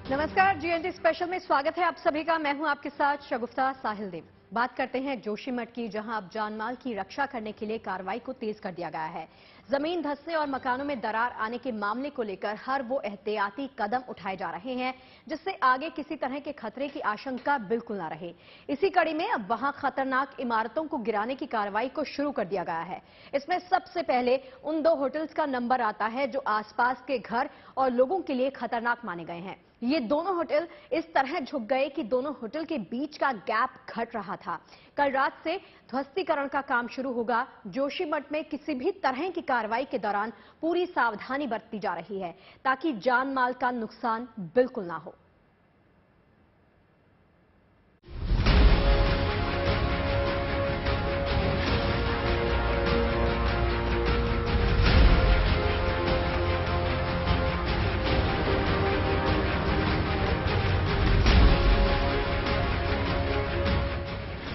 नमस्कार, GNT special में स्वागत है आप सभी का। मैं हूं आपके साथ शगुफ्ता साहिल देव। बात करते हैं जोशीमठ की, जहां अब जानमाल की रक्षा करने के लिए कार्रवाई को तेज कर दिया गया है। जमीन धंसने और मकानों में दरार आने के मामले को लेकर हर वो एहतियाती कदम उठाए जा रहे हैं जिससे आगे किसी तरह के खतरे की आशंका बिल्कुल ना रहे। इसी कड़ी में अब वहां खतरनाक इमारतों को गिराने की कार्रवाई को शुरू कर दिया गया है। इसमें सबसे पहले उन 2 होटल्स का नंबर आता है जो आसपास के घर और लोगों के लिए खतरनाक माने गए हैं। ये दोनों होटल इस तरह झुक गए कि दोनों होटल के बीच का गैप घट रहा था। कल रात से ध्वस्तीकरण का काम शुरू होगा। जोशीमठ में किसी भी तरह की कार्रवाई के दौरान पूरी सावधानी बरती जा रही है ताकि जान माल का नुकसान बिल्कुल ना हो।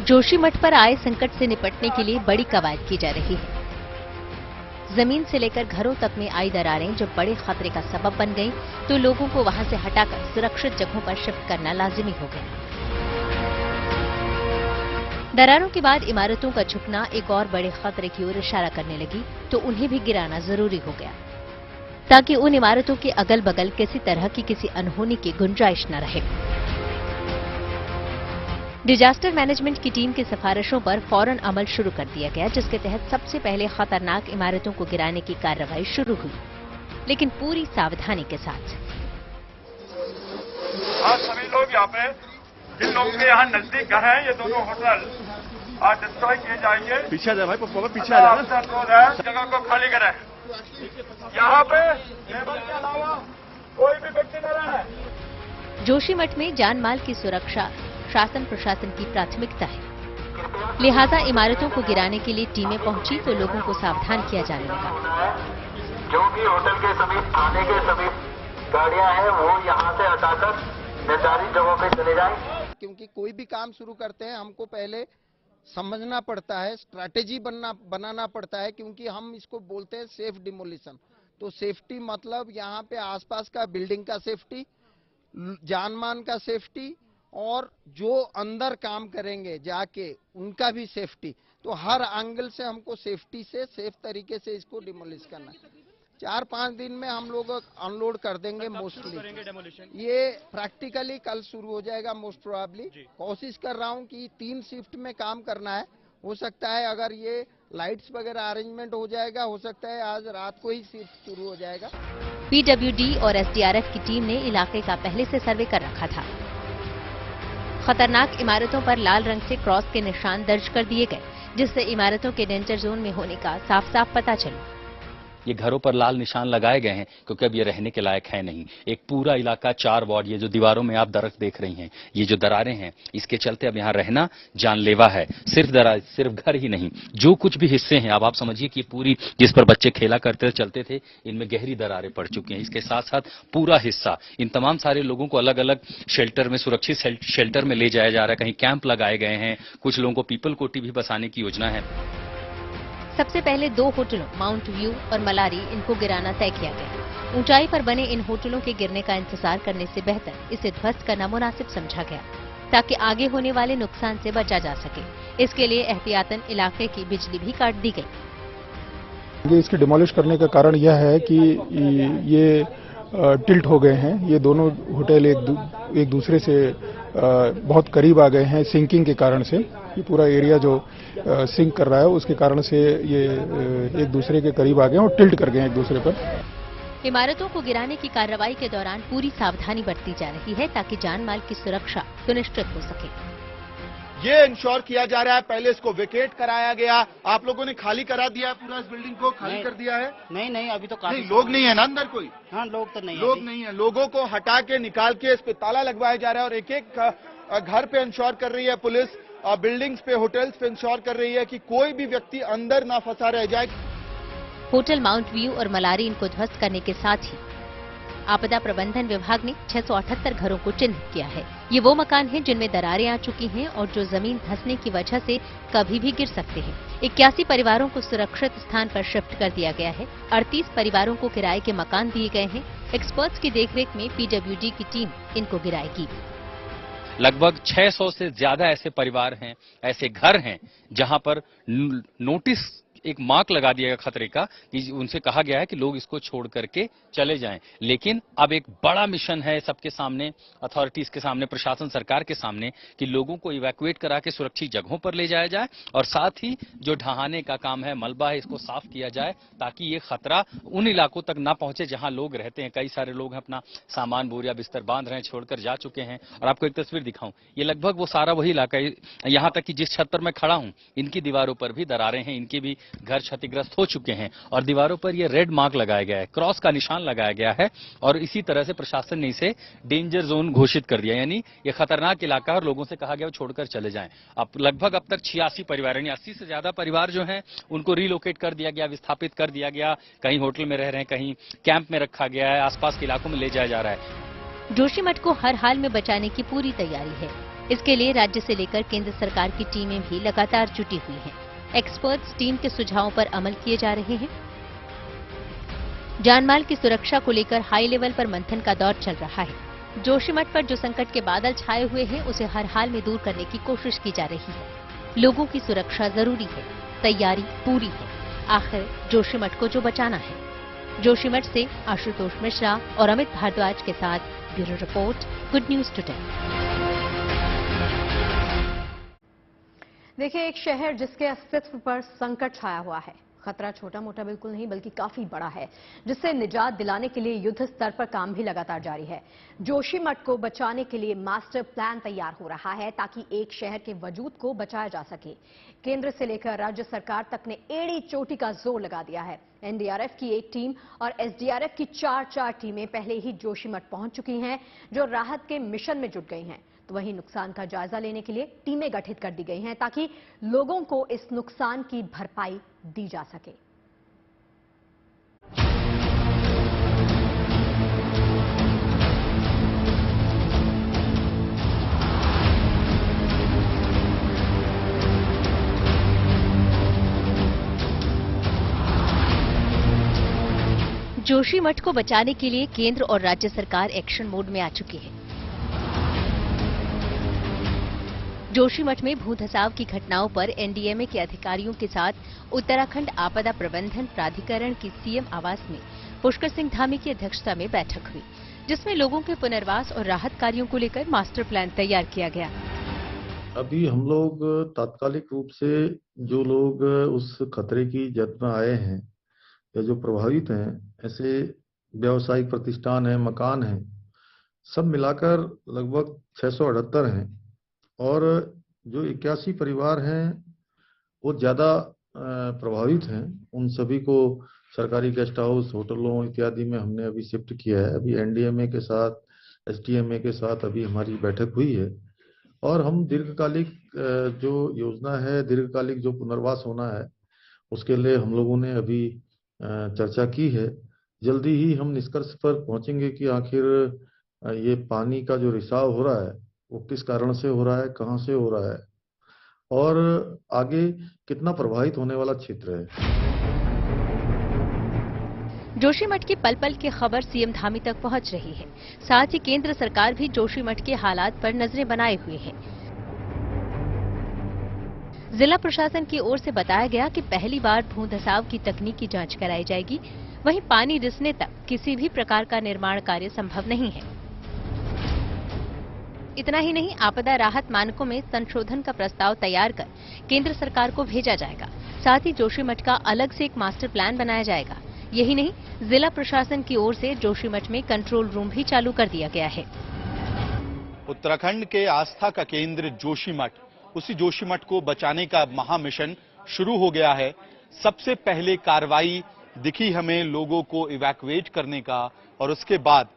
जोशीमठ पर आए संकट से निपटने के लिए बड़ी कवायद की जा रही है। जमीन से लेकर घरों तक में आई दरारें जब बड़े खतरे का सबब बन गईं, तो लोगों को वहां से हटाकर सुरक्षित जगहों पर शिफ्ट करना लाजिमी हो गया। दरारों के बाद इमारतों का झुकना एक और बड़े खतरे की ओर इशारा करने लगी, तो उन्हें भी गिराना जरूरी हो गया ताकि उन इमारतों के अगल बगल किसी तरह की किसी अनहोनी की गुंजाइश न रहे। डिजास्टर मैनेजमेंट की टीम की सिफारिशों पर फौरन अमल शुरू कर दिया गया, जिसके तहत सबसे पहले खतरनाक इमारतों को गिराने की कार्रवाई शुरू हुई, लेकिन पूरी सावधानी के साथ। आज सभी लोग यहाँ पे, जिन लोगों के यहाँ नजदीक घर हैं, ये दोनों होटल आज डिस्ट्रॉय किए जाएंगे। पीछे आ जा भाई, पीछे आ जा। जगह को खाली करें। यहाँ पे लेबर के अलावा कोई भी व्यक्ति न रहे। जोशीमठ में जानमाल की सुरक्षा शासन प्रशासन की प्राथमिकता है, लिहाजा इमारतों को गिराने के लिए टीमें पहुंची तो लोगों को सावधान किया जाने लगा। जो भी होटल के समीप, थाने के समीप गाड़ियां हैं, वो यहाँ से हटाकर निर्धारित जगहों पे चले जाएं। क्योंकि कोई भी काम शुरू करते हैं हमको पहले समझना पड़ता है, स्ट्रैटेजी बनाना पड़ता है, क्योंकि हम इसको बोलते हैं सेफ डिमोलिशन। तो सेफ्टी मतलब यहाँ पे आसपास का बिल्डिंग का सेफ्टी, जानमान का सेफ्टी, और जो अंदर काम करेंगे जाके उनका भी सेफ्टी। तो हर एंगल से हमको सेफ्टी से सेफ तरीके से इसको डिमोलिश करना है। 4-5 दिन में हम लोग अनलोड कर देंगे मोस्टली। ये प्रैक्टिकली कल शुरू हो जाएगा मोस्ट प्रोबेबली। कोशिश कर रहा हूँ कि 3 शिफ्ट में काम करना है। हो सकता है अगर ये लाइट्स वगैरह अरेंजमेंट हो जाएगा, हो सकता है आज रात को ही शिफ्ट शुरू हो जाएगा। पीडब्ल्यूडी और एसडीआरएफ की टीम ने इलाके का पहले से सर्वे कर रखा था। खतरनाक इमारतों पर लाल रंग से क्रॉस के निशान दर्ज कर दिए गए, जिससे इमारतों के डेंजर जोन में होने का साफ साफ पता चला। ये घरों पर लाल निशान लगाए गए हैं क्योंकि अब ये रहने के लायक है नहीं। एक पूरा इलाका 4 वार्ड, ये जो दीवारों में आप दरख्त देख रही हैं, ये जो दरारें हैं, इसके चलते अब यहाँ रहना जानलेवा है। सिर्फ घर ही नहीं, जो कुछ भी हिस्से हैं, अब आप समझिए कि पूरी जिस पर बच्चे खेला करते चलते थे, इनमें गहरी दरारें पड़ चुकी हैं। इसके साथ साथ पूरा हिस्सा, इन तमाम सारे लोगों को अलग अलग शेल्टर में, सुरक्षित शेल्टर में ले जाया जा रहा है। कहीं कैंप लगाए गए हैं, कुछ लोगों को पीपल कोठी भी बसाने की योजना है। सबसे पहले 2 होटलों माउंट व्यू और मलारी, इनको गिराना तय किया गया। ऊंचाई पर बने इन होटलों के गिरने का इंतजार करने से बेहतर इसे ध्वस्त करना मुनासिब समझा गया ताकि आगे होने वाले नुकसान से बचा जा सके। इसके लिए एहतियातन इलाके की बिजली भी काट दी गई। इसकी डिमोलिश करने का कारण यह है कि ये टिल्ट हो गए हैं। ये दोनों होटल एक दूसरे से बहुत करीब आ गए हैं सिंकिंग के कारण से। ये पूरा एरिया जो सिंक कर रहा है उसके कारण से ये एक दूसरे के करीब आ गए हैं और टिल्ट कर गए हैं एक दूसरे पर। इमारतों को गिराने की कार्रवाई के दौरान पूरी सावधानी बरती जा रही है ताकि जानमाल की सुरक्षा सुनिश्चित हो सके। ये इंश्योर किया जा रहा है, पहले इसको वेकेट कराया गया। आप लोगों ने खाली करा दिया है, पूरा इस बिल्डिंग को खाली कर दिया है? नहीं, अभी तो काफी लोग नहीं है ना अंदर कोई? हाँ, लोग तो नहीं है। लोग नहीं है। लोगों को हटा के निकाल के इस पे ताला लगवाया जा रहा है और एक घर पे इंश्योर कर रही है पुलिस, बिल्डिंग्स पे, होटल्स पे इंश्योर कर रही है कि कोई भी व्यक्ति अंदर ना फंसा रह जाए। होटल माउंट व्यू और मलारी, इनको ध्वस्त करने के साथ ही आपदा प्रबंधन विभाग ने 678 घरों को चिन्हित किया है। ये वो मकान हैं जिनमें दरारें आ चुकी हैं और जो जमीन धंसने की वजह से कभी भी गिर सकते हैं। 81 परिवारों को सुरक्षित स्थान पर शिफ्ट कर दिया गया है। 38 परिवारों को किराए के मकान दिए गए हैं। एक्सपर्ट्स की देखरेख में पीडब्ल्यूडी की टीम इनको गिराएगी। लगभग 600 से ज्यादा ऐसे परिवार हैं, ऐसे घर हैं जहां पर नोटिस एक मार्क लगा दिया गया खतरे का कि उनसे कहा गया है कि लोग इसको छोड़ करके चले जाएं। लेकिन अब एक बड़ा मिशन है सबके सामने, अथॉरिटीज के सामने, प्रशासन सरकार के सामने, कि लोगों को इवैक्यूएट करा के सुरक्षित जगहों पर ले जाया जाए और साथ ही जो ढहाने का काम है, मलबा है, इसको साफ किया जाए ताकि ये खतरा उन इलाकों तक ना पहुंचे जहां लोग रहते हैं। कई सारे लोग अपना सामान बोरिया बिस्तर बांध रहे हैं, छोड़कर जा चुके हैं। और आपको एक तस्वीर दिखाऊं, ये लगभग वो सारा वही इलाका है। यहां तक कि जिस छत पर मैं खड़ा हूं, इनकी दीवारों पर भी दरारें हैं, इनके भी घर क्षतिग्रस्त हो चुके हैं और दीवारों पर ये रेड मार्क लगाया गया है, क्रॉस का निशान लगाया गया है और इसी तरह से प्रशासन ने इसे डेंजर जोन घोषित कर दिया, यानी ये खतरनाक इलाका है और लोगों से कहा गया वो छोड़कर चले जाएं। अब लगभग अब तक 86 परिवार, यानी 80 से ज्यादा परिवार जो हैं उनको रिलोकेट कर दिया गया, विस्थापित कर दिया गया। कहीं होटल में रह रहे हैं, कहीं कैंप में रखा गया है, आसपास के इलाकों में ले जाया जा रहा है। जोशीमठ को हर हाल में बचाने की पूरी तैयारी है। इसके लिए राज्य से लेकर केंद्र सरकार की टीमें भी लगातार जुटी हुई हैं। एक्सपर्ट्स टीम के सुझावों पर अमल किए जा रहे हैं। जानमाल की सुरक्षा को लेकर हाई लेवल पर मंथन का दौर चल रहा है। जोशीमठ पर जो संकट के बादल छाए हुए हैं, उसे हर हाल में दूर करने की कोशिश की जा रही है। लोगों की सुरक्षा जरूरी है, तैयारी पूरी है। आखिर जोशीमठ को जो बचाना है। जोशीमठ से आशुतोष मिश्रा और अमित भारद्वाज के साथ bureau report, good news today. देखिए, एक शहर जिसके अस्तित्व पर संकट छाया हुआ है। खतरा छोटा मोटा बिल्कुल नहीं बल्कि काफी बड़ा है, जिससे निजात दिलाने के लिए युद्ध स्तर पर काम भी लगातार जारी है। जोशीमठ को बचाने के लिए मास्टर प्लान तैयार हो रहा है ताकि एक शहर के वजूद को बचाया जा सके। केंद्र से लेकर राज्य सरकार तक ने एड़ी चोटी का जोर लगा दिया है। एनडीआरएफ की एक टीम और एसडीआरएफ की चार टीमें पहले ही जोशीमठ पहुंच चुकी हैं, जो राहत के मिशन में जुट गई हैं। तो वहीं नुकसान का जायजा लेने के लिए टीमें गठित कर दी गई हैं ताकि लोगों को इस नुकसान की भरपाई दी जा सके। जोशीमठ को बचाने के लिए केंद्र और राज्य सरकार एक्शन मोड में आ चुकी है। जोशीमठ में भूधसाव की घटनाओं पर एनडीएमए के अधिकारियों के साथ उत्तराखंड आपदा प्रबंधन प्राधिकरण की सीएम आवास में पुष्कर सिंह धामी की अध्यक्षता में बैठक हुई, जिसमें लोगों के पुनर्वास और राहत कार्यों को लेकर मास्टर प्लान तैयार किया गया। अभी हम लोग तात्कालिक रूप से जो लोग उस खतरे की जद में आए हैं या जो प्रभावित हैं, ऐसे व्यावसायिक प्रतिष्ठान हैं, मकान हैं, सब मिलाकर लगभग 678 हैं और जो 81 परिवार हैं वो ज्यादा प्रभावित हैं। उन सभी को सरकारी गेस्ट हाउस, होटलों इत्यादि में हमने अभी शिफ्ट किया है। अभी एनडीएमए के साथ, एसडीएमए के साथ अभी हमारी बैठक हुई है और हम दीर्घकालिक जो योजना है, दीर्घकालिक जो पुनर्वास होना है, उसके लिए हम लोगों ने अभी चर्चा की है। जल्दी ही हम निष्कर्ष पर पहुंचेंगे कि आखिर ये पानी का जो रिसाव हो रहा है वो किस कारण से हो रहा है, कहां से हो रहा है और आगे कितना प्रभावित होने वाला क्षेत्र है। जोशीमठ की पल पल की खबर सीएम धामी तक पहुंच रही है। साथ ही केंद्र सरकार भी जोशीमठ के हालात पर नजरें बनाए हुए है। जिला प्रशासन की ओर से बताया गया कि पहली बार भूधसाव की तकनीकी जांच कराई जाएगी। वहीं पानी रिसने तक किसी भी प्रकार का निर्माण कार्य संभव नहीं है। इतना ही नहीं, आपदा राहत मानकों में संशोधन का प्रस्ताव तैयार कर केंद्र सरकार को भेजा जाएगा। साथ ही जोशीमठ का अलग से एक मास्टर प्लान बनाया जाएगा। यही नहीं, जिला प्रशासन की ओर से जोशीमठ में कंट्रोल रूम भी चालू कर दिया गया है। उत्तराखंड के आस्था का केंद्र जोशीमठ, उसी जोशीमठ को बचाने का महामिशन शुरू हो गया है। सबसे पहले कार्रवाई दिखी हमें लोगों को इवैक्यूएट करने का और उसके बाद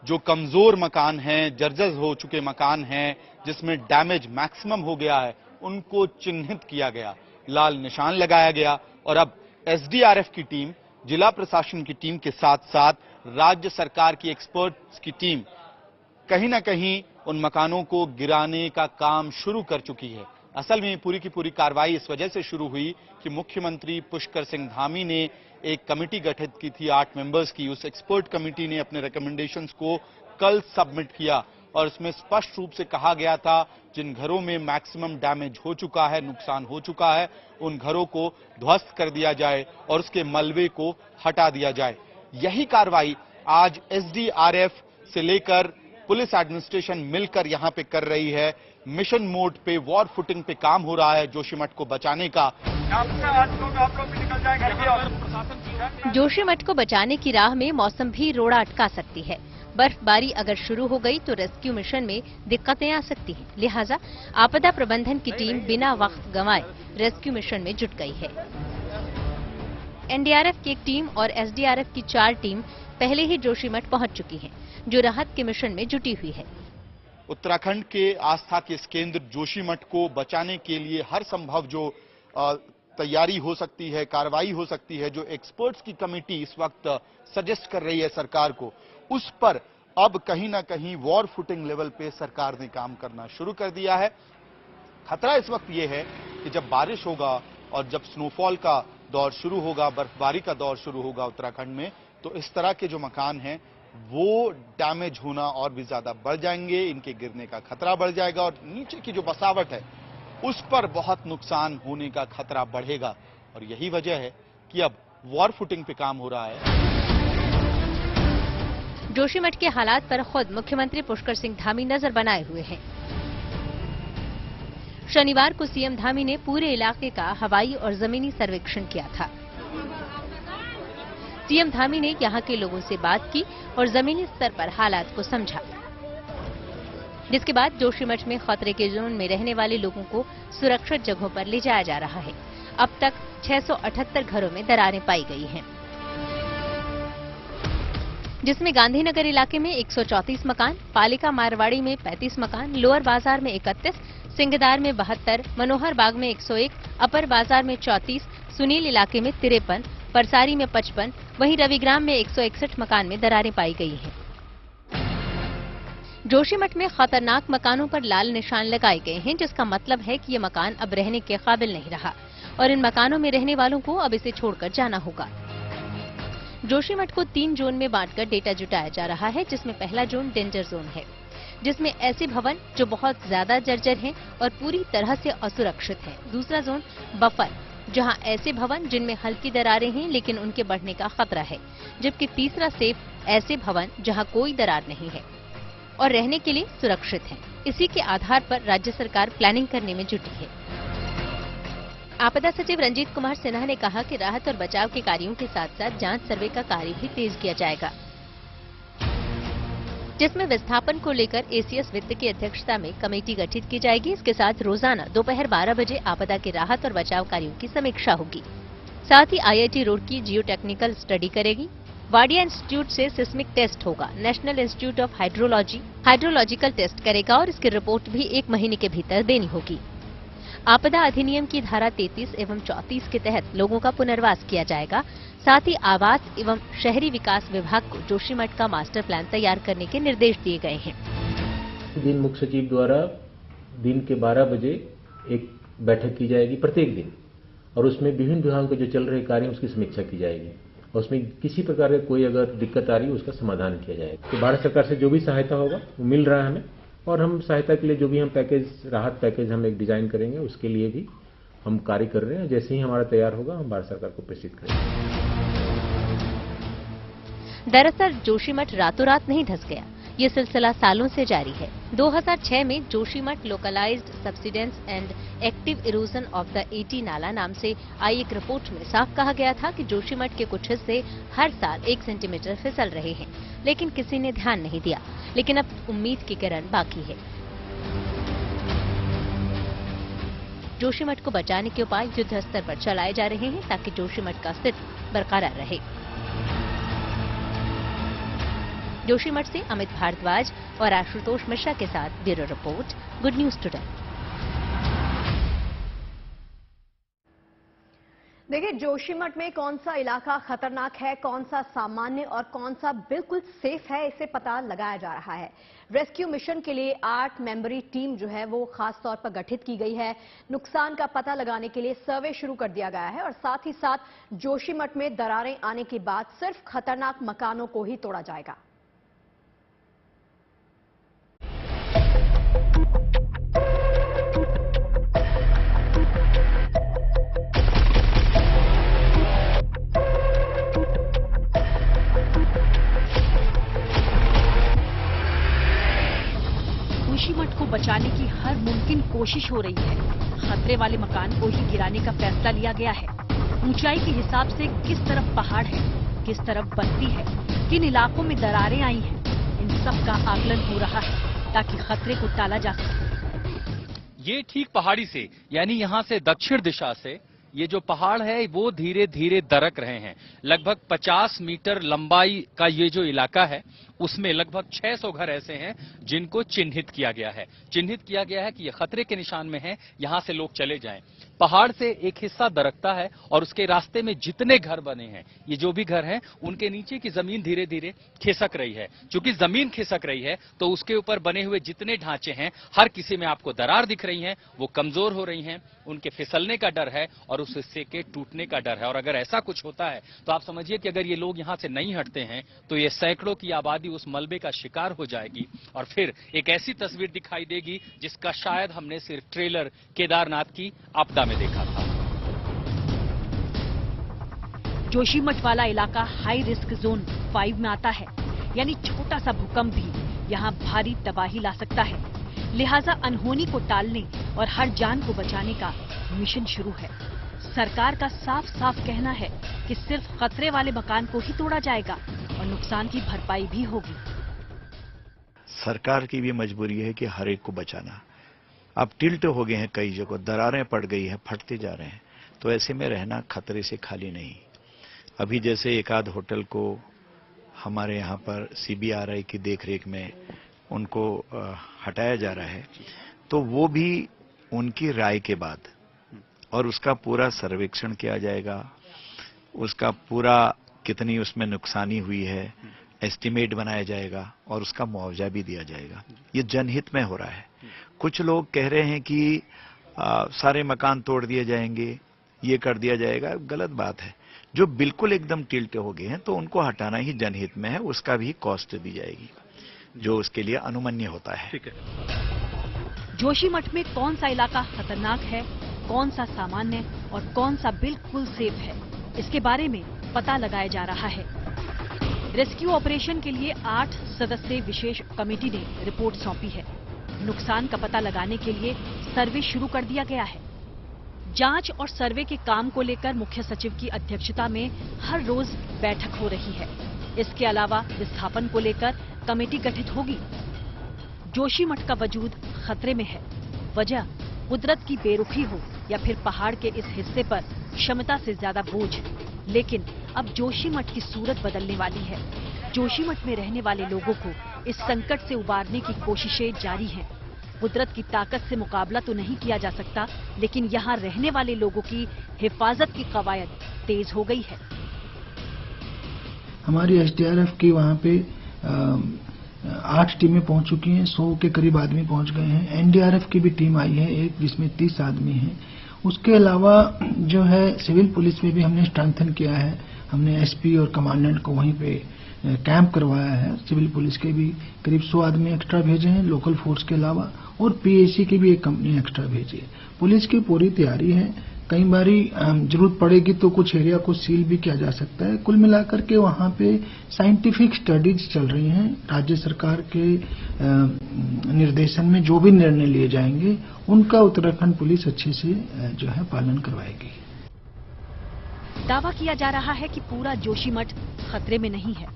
जो कमजोर मकान हैं, जर्जर हो चुके मकान हैं, जिसमें डैमेज मैक्सिमम हो गया है, उनको चिन्हित किया गया, लाल निशान लगाया गया और अब एसडीआरएफ की टीम, जिला प्रशासन की टीम के साथ साथ राज्य सरकार की एक्सपर्ट्स की टीम कहीं ना कहीं उन मकानों को गिराने का काम शुरू कर चुकी है। असल में पूरी की पूरी कार्रवाई इस वजह से शुरू हुई कि मुख्यमंत्री पुष्कर सिंह धामी ने एक कमेटी गठित की थी 8 मेंबर्स की। उस एक्सपर्ट कमेटी ने अपने रिकमेंडेशंस को कल सबमिट किया और इसमें स्पष्ट रूप से कहा गया था जिन घरों में मैक्सिमम डैमेज हो चुका है, नुकसान हो चुका है, उन घरों को ध्वस्त कर दिया जाए और उसके मलबे को हटा दिया जाए। यही कार्रवाई आज एसडीआरएफ से लेकर पुलिस एडमिनिस्ट्रेशन मिलकर यहां पे कर रही है। मिशन मोड पे, वॉर फुटिंग पे काम हो रहा है जोशीमठ को बचाने का। जोशीमठ को बचाने की राह में मौसम भी रोड़ा अटका सकती है। बर्फबारी अगर शुरू हो गई तो रेस्क्यू मिशन में दिक्कतें आ सकती हैं। लिहाजा आपदा प्रबंधन की टीम बिना वक्त गंवाए रेस्क्यू मिशन में जुट गई है। एनडीआरएफ की एक टीम और एसडीआरएफ की 4 टीम पहले ही जोशीमठ पहुंच चुकी हैं, जो राहत के मिशन में जुटी हुई है। उत्तराखंड के आस्था के इस केंद्र जोशीमठ को बचाने के लिए हर संभव जो तैयारी हो सकती है, कार्रवाई हो सकती है, जो एक्सपर्ट्स की कमेटी इस वक्त सजेस्ट कर रही है सरकार को, उस पर अब कहीं ना कहीं वॉर फुटिंग लेवल पे सरकार ने काम करना शुरू कर दिया है। खतरा इस वक्त ये है कि जब बारिश होगा और जब स्नोफॉल का दौर शुरू होगा, बर्फबारी का दौर शुरू होगा उत्तराखंड में, तो इस तरह के जो मकान हैं वो डैमेज होना और भी ज्यादा बढ़ जाएंगे, इनके गिरने का खतरा बढ़ जाएगा और नीचे की जो बसावट है उस पर बहुत नुकसान होने का खतरा बढ़ेगा। और यही वजह है कि अब वॉर फुटिंग पे काम हो रहा है। जोशीमठ के हालात पर खुद मुख्यमंत्री पुष्कर सिंह धामी नजर बनाए हुए हैं। शनिवार को सीएम धामी ने पूरे इलाके का हवाई और जमीनी सर्वेक्षण किया था। सीएम धामी ने यहां के लोगों से बात की और जमीनी स्तर पर हालात को समझा, जिसके बाद जोशीमठ में खतरे के जोन में रहने वाले लोगों को सुरक्षित जगहों पर ले जाया जा रहा है। अब तक 678 घरों में दरारें पाई गई हैं, जिसमें गांधीनगर इलाके में 134 मकान, पालिका मारवाड़ी में 35 मकान, लोअर बाजार में 31, सिंगदार में 72, मनोहर बाग में 101, अपर बाजार में 34, सुनील इलाके में 53, परसारी में 55, वहीं रविग्राम में 161 मकान में दरारें पाई गई हैं। जोशीमठ में खतरनाक मकानों पर लाल निशान लगाए गए हैं, जिसका मतलब है कि ये मकान अब रहने के काबिल नहीं रहा और इन मकानों में रहने वालों को अब इसे छोड़कर जाना होगा। जोशीमठ को 3 जोन में बांटकर डेटा जुटाया जा रहा है, जिसमें पहला जोन डेंजर जोन है, जिसमें ऐसे भवन जो बहुत ज्यादा जर्जर हैं और पूरी तरह से असुरक्षित हैं। दूसरा जोन बफर, जहां ऐसे भवन जिनमें हल्की दरारें हैं लेकिन उनके बढ़ने का खतरा है, जबकि तीसरा सेफ, ऐसे भवन जहां कोई दरार नहीं है और रहने के लिए सुरक्षित हैं। इसी के आधार पर राज्य सरकार प्लानिंग करने में जुटी है। आपदा सचिव रंजीत कुमार सिन्हा ने कहा कि राहत और बचाव के कार्यों के साथ साथ जांच सर्वे का कार्य भी तेज किया जाएगा, जिसमें विस्थापन को लेकर एसीएस वित्त की अध्यक्षता में कमेटी गठित की जाएगी। इसके साथ रोजाना दोपहर 12 बजे आपदा के राहत और बचाव कार्यों की समीक्षा होगी। साथ ही IIT Roorkee geotechnical study करेगी। वाडिया इंस्टीट्यूट से सिस्मिक टेस्ट होगा। National institute of hydrological test करेगा और इसकी रिपोर्ट भी 1 महीने के भीतर देनी होगी। आपदा अधिनियम की धारा 33 एवं 34 के तहत लोगों का पुनर्वास किया जाएगा। साथ ही आवास एवं शहरी विकास विभाग को जोशीमठ का मास्टर प्लान तैयार करने के निर्देश दिए गए हैं। दिन मुख्य सचिव द्वारा दिन के 12 बजे एक बैठक की जाएगी प्रत्येक दिन, और उसमें विभिन्न विभागों के जो चल रहे कार्य उसकी समीक्षा की जाएगी और उसमें किसी प्रकार का कोई अगर दिक्कत आ रही है उसका समाधान किया जाएगा। तो भारत सरकार से जो भी सहायता होगा वो मिल रहा है हमें, और हम सहायता के लिए जो भी हम पैकेज, राहत पैकेज हम एक डिजाइन करेंगे, उसके लिए भी हम कार्य कर रहे हैं। जैसे ही हमारा तैयार होगा हम भारत सरकार को प्रेषित करेंगे। दरअसल जोशीमठ रातों रात नहीं धंस गया, ये सिलसिला सालों से जारी है। 2006 में Joshimath localized subsidence and active erosion of the Ati नाला नाम से आई एक रिपोर्ट में साफ कहा गया था कि जोशीमठ के कुछ हिस्से हर साल 1 सेंटीमीटर फिसल रहे हैं, लेकिन किसी ने ध्यान नहीं दिया। लेकिन अब उम्मीद की किरण बाकी है। जोशीमठ को बचाने के उपाय युद्ध स्तर पर चलाए जा रहे हैं ताकि जोशीमठ का अस्तित्व बरकरार रहे। जोशीमठ से अमित भारद्वाज और आशुतोष मिश्रा के साथ bureau report, good news today. देखिए, जोशीमठ में कौन सा इलाका खतरनाक है, कौन सा सामान्य और कौन सा बिल्कुल सेफ है, इसे पता लगाया जा रहा है। रेस्क्यू मिशन के लिए 8 मेंबरी टीम जो है वो खास तौर पर गठित की गई है। नुकसान का पता लगाने के लिए सर्वे शुरू कर दिया गया है और साथ ही साथ जोशीमठ में दरारें आने के बाद सिर्फ खतरनाक मकानों को ही तोड़ा जाएगा। जोशीमठ को बचाने की हर मुमकिन कोशिश हो रही है। खतरे वाले मकान को ही गिराने का फैसला लिया गया है। ऊंचाई के हिसाब से किस तरफ पहाड़ है, किस तरफ बस्ती है, किन इलाकों में दरारें आई हैं, इन सब का आकलन हो रहा है ताकि खतरे को टाला जा सके। ये ठीक पहाड़ी से, यानी यहाँ से दक्षिण दिशा से ये जो पहाड़ है वो धीरे धीरे दरक रहे हैं। लगभग 50 मीटर लंबाई का ये जो इलाका है उसमें लगभग 600 घर ऐसे हैं जिनको चिन्हित किया गया है। चिन्हित किया गया है कि ये खतरे के निशान में हैं, यहां से लोग चले जाएं। पहाड़ से एक हिस्सा दरकता है और उसके रास्ते में जितने घर बने हैं, ये जो भी घर हैं, उनके नीचे की जमीन धीरे धीरे खिसक रही है। चूंकि जमीन खिसक रही है तो उसके ऊपर बने हुए जितने ढांचे हैं, हर किसी में आपको दरार दिख रही हैं, वो कमजोर हो रही हैं, उनके फिसलने का डर है और उस हिस्से के टूटने का डर है। और अगर ऐसा कुछ होता है तो आप समझिए कि अगर ये लोग यहां से नहीं हटते हैं तो ये सैकड़ों की आबादी उस मलबे का शिकार हो जाएगी और फिर एक ऐसी तस्वीर दिखाई देगी जिसका शायद हमने सिर्फ ट्रेलर केदारनाथ की आपदा में देखा था। जोशीमठ वाला इलाका हाई रिस्क जोन 5 में आता है, यानी छोटा सा भूकंप भी यहाँ भारी तबाही ला सकता है। लिहाजा अनहोनी को टालने और हर जान को बचाने का मिशन शुरू है। सरकार का साफ साफ कहना है कि सिर्फ खतरे वाले मकान को ही तोड़ा जाएगा और नुकसान की भरपाई भी होगी। सरकार की भी मजबूरी है कि हर एक को बचाना। अब टिल्ट हो गए हैं, कई जगह दरारें पड़ गई हैं, फटते जा रहे हैं, तो ऐसे में रहना खतरे से खाली नहीं। अभी जैसे एक आध होटल को हमारे यहाँ पर CBRI की देखरेख में उनको हटाया जा रहा है, तो वो भी उनकी राय के बाद और उसका पूरा सर्वेक्षण किया जाएगा, उसका पूरा कितनी उसमें नुकसानी हुई है एस्टिमेट बनाया जाएगा और उसका मुआवजा भी दिया जाएगा। ये जनहित में हो रहा है। कुछ लोग कह रहे हैं कि सारे मकान तोड़ दिए जाएंगे, ये कर दिया जाएगा, गलत बात है। जो बिल्कुल एकदम टिल्ट हो गए हैं तो उनको हटाना ही जनहित में है, उसका भी कॉस्ट दी जाएगी जो उसके लिए अनुमन्य होता है। ठीक है। जोशीमठ में कौन सा इलाका खतरनाक है, कौन सा सामान्य और कौन सा बिल्कुल सेफ है, इसके बारे में पता लगाया जा रहा है। रेस्क्यू ऑपरेशन के लिए 8 सदस्यीय विशेष कमेटी ने रिपोर्ट सौंपी है। नुकसान का पता लगाने के लिए सर्वे शुरू कर दिया गया है। जांच और सर्वे के काम को लेकर मुख्य सचिव की अध्यक्षता में हर रोज बैठक हो रही है। इसके अलावा विस्थापन को लेकर कमेटी गठित होगी। जोशीमठ का वजूद खतरे में है। वजह कुदरत की बेरुखी हो या फिर पहाड़ के इस हिस्से पर क्षमता से ज्यादा बोझ, लेकिन अब जोशीमठ की सूरत बदलने वाली है। जोशीमठ में रहने वाले लोगों को इस संकट से उबारने की कोशिशें जारी हैं। कुदरत की ताकत से मुकाबला तो नहीं किया जा सकता, लेकिन यहाँ रहने वाले लोगों की हिफाजत की कवायद तेज हो गई है। हमारी SDRF की वहाँ पे 8 टीमें पहुंच चुकी हैं, 100 के करीब आदमी पहुंच गए हैं। NDRF की भी टीम आई है एक, जिसमें 30 आदमी हैं। उसके अलावा जो है सिविल पुलिस में भी हमने स्ट्रेंथन किया है। हमने SP और कमांडेंट को वहीं पे कैंप करवाया है। सिविल पुलिस के भी करीब 100 आदमी एक्स्ट्रा भेजे हैं लोकल फोर्स के अलावा, और PAC की भी एक कंपनी एक्स्ट्रा भेजी है। पुलिस की पूरी तैयारी है। कई बारी जरूरत पड़ेगी तो कुछ एरिया को सील भी किया जा सकता है। कुल मिलाकर के वहाँ पे साइंटिफिक स्टडीज चल रही हैं। राज्य सरकार के निर्देशन में जो भी निर्णय लिए जाएंगे उनका उत्तराखंड पुलिस अच्छे से जो है पालन करवाएगी। दावा किया जा रहा है कि पूरा जोशीमठ खतरे में नहीं है।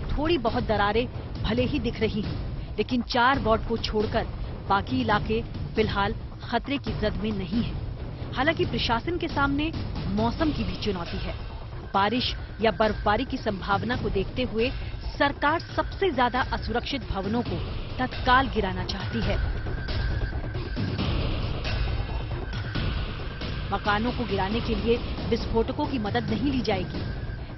थोड़ी बहुत दरारें भले ही दिख रही हैं, लेकिन 4 वार्ड को छोड़कर बाकी इलाके फिलहाल खतरे की जद में नहीं है। हालांकि प्रशासन के सामने मौसम की भी चुनौती है। बारिश या बर्फबारी की संभावना को देखते हुए सरकार सबसे ज्यादा असुरक्षित भवनों को तत्काल गिराना चाहती है। मकानों को गिराने के लिए विस्फोटकों की मदद नहीं ली जाएगी।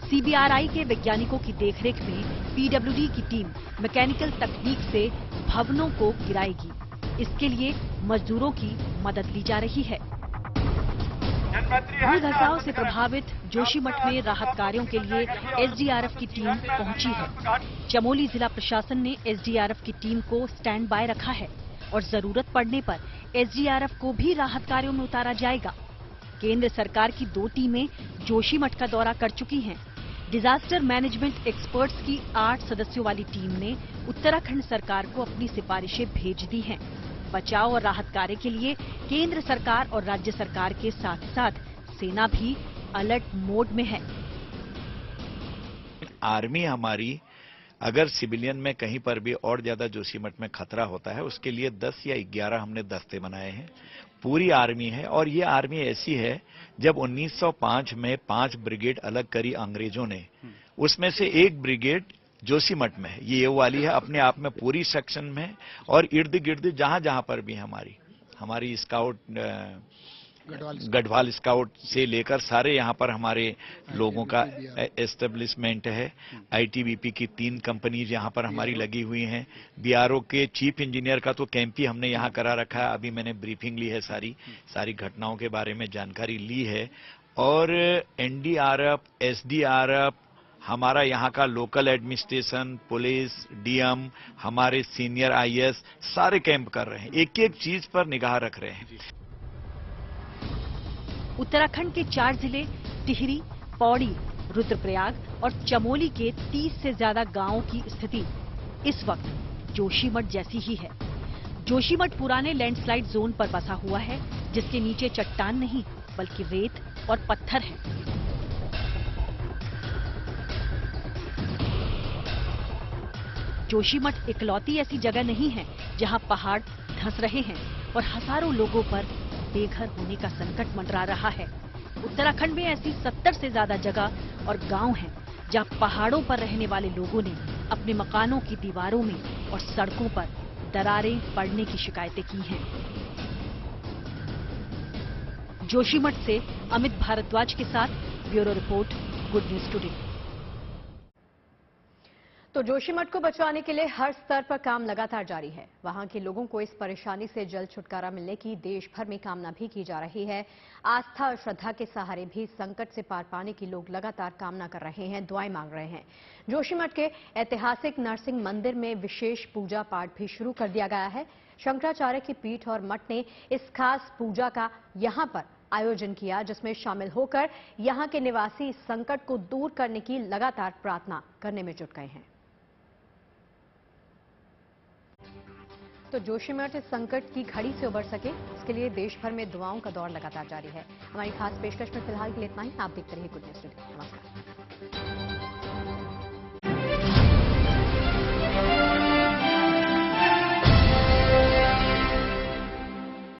सीबीआरआई के वैज्ञानिकों की देखरेख में पीडब्ल्यूडी की टीम मैकेनिकल तकनीक से भवनों को गिराएगी। इसके लिए मजदूरों की मदद ली जा रही है। भूल धसाव से प्रभावित जोशीमठ में राहत कार्यों के लिए एसडीआरएफ की टीम पहुंची है। चमोली जिला प्रशासन ने एसडीआरएफ की टीम को स्टैंड बाय रखा है और जरूरत पड़ने पर एसडीआरएफ को भी राहत कार्यों में उतारा जाएगा। केंद्र सरकार की 2 टीमें जोशीमठ का दौरा कर चुकी हैं। डिजास्टर मैनेजमेंट एक्सपर्ट्स की 8 सदस्यों वाली टीम ने उत्तराखंड सरकार को अपनी सिफारिशें भेज दी हैं। बचाव और राहत कार्य के लिए केंद्र सरकार और राज्य सरकार के साथ साथ सेना भी अलर्ट मोड में है। आर्मी हमारी अगर सिविलियन में कहीं पर भी और ज्यादा जोशीमठ में खतरा होता है, उसके लिए 10 या 11 हमने दस्ते बनाए हैं। पूरी आर्मी है और ये आर्मी ऐसी है, जब 1905 में 5 ब्रिगेड अलग करी अंग्रेजों ने, उसमें से 1 ब्रिगेड जोशीमठ में है। ये वाली है, अपने आप में पूरी सेक्शन में और इर्द गिर्द जहां जहां पर भी हमारी स्काउट गढ़वाल स्काउट से लेकर सारे यहाँ पर हमारे लोगों का एस्टेब्लिशमेंट है। आईटीबीपी की 3 कंपनीज यहाँ पर हमारी लगी हुई हैं। बीआरओ के चीफ इंजीनियर का तो कैंप ही हमने यहाँ करा रखा है। अभी मैंने ब्रीफिंग ली है, सारी घटनाओं के बारे में जानकारी ली है। और एनडीआरएफ, एसडीआरएफ, हमारा यहाँ का लोकल एडमिनिस्ट्रेशन, पुलिस, डीएम, हमारे सीनियर आईएएस सारे कैंप कर रहे हैं, एक एक चीज पर निगाह रख रहे हैं। उत्तराखंड के 4 जिले टिहरी, पौड़ी, रुद्रप्रयाग और चमोली के 30 से ज्यादा गांवों की स्थिति इस वक्त जोशीमठ जैसी ही है। जोशीमठ पुराने लैंडस्लाइड जोन पर बसा हुआ है, जिसके नीचे चट्टान नहीं बल्कि रेत और पत्थर है। जोशीमठ इकलौती ऐसी जगह नहीं है जहां पहाड़ धंस रहे हैं और हजारों लोगों पर बेघर होने का संकट मंडरा रहा है। उत्तराखंड में ऐसी 70 से ज्यादा जगह और गांव हैं जहां पहाड़ों पर रहने वाले लोगों ने अपने मकानों की दीवारों में और सड़कों पर दरारें पड़ने की शिकायतें की हैं। जोशीमठ से अमित भारद्वाज के साथ bureau report, good news today. तो जोशीमठ को बचाने के लिए हर स्तर पर काम लगातार जारी है। वहां के लोगों को इस परेशानी से जल्द छुटकारा मिलने की देश भर में कामना भी की जा रही है। आस्था और श्रद्धा के सहारे भी संकट से पार पाने की लोग लगातार कामना कर रहे हैं, दुआएं मांग रहे हैं। जोशीमठ के ऐतिहासिक नरसिंह मंदिर में विशेष पूजा पाठ भी शुरू कर दिया गया है। शंकराचार्य की पीठ और मठ ने इस खास पूजा का यहां पर आयोजन किया, जिसमें शामिल होकर यहां के निवासी इस संकट को दूर करने की लगातार प्रार्थना करने में जुट गए हैं। तो जोशीमठ इस संकट की घड़ी से उबर सके, इसके लिए देश भर में दुआओं का दौर लगातार जारी है। हमारी खास पेशकश में फिलहाल के लिए इतना ही। आप देखते रहिए गुड न्यूज टुडे। नमस्कार।